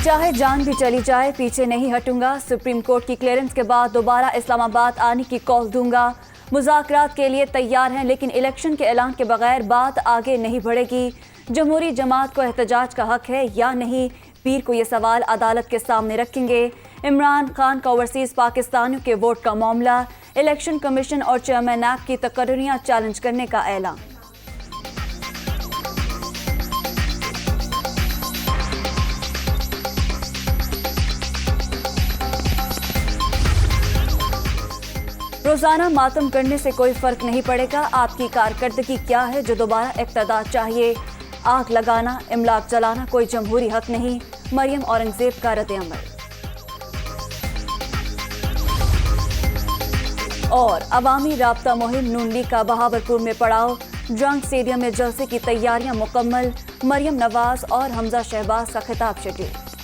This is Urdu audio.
چاہے جان بھی چلی جائے پیچھے نہیں ہٹوں گا، سپریم کورٹ کی کلیئرنس کے بعد دوبارہ اسلام آباد آنے کی کال دوں گا، مذاکرات کے لیے تیار ہیں لیکن الیکشن کے اعلان کے بغیر بات آگے نہیں بڑھے گی، جمہوری جماعت کو احتجاج کا حق ہے یا نہیں، پیر کو یہ سوال عدالت کے سامنے رکھیں گے۔ عمران خان کا اوورسیز پاکستانیوں کے ووٹ کا معاملہ، الیکشن کمیشن اور چیئرمین نیب کی تقرریاں چیلنج کرنے کا اعلان۔ روزانہ ماتم کرنے سے کوئی فرق نہیں پڑے گا، آپ کی کارکردگی کیا ہے جو دوبارہ اقتدار چاہیے، آگ لگانا، املاک جلانا کوئی جمہوری حق نہیں، مریم اورنگزیب کا رد عمل۔ اور عوامی رابطہ مہم نون لیگ کا بہاولپور میں پڑاؤ، ڈرنک اسٹیڈیم میں جلسے کی تیاریاں مکمل، مریم نواز اور حمزہ شہباز کا خطاب شیڈول۔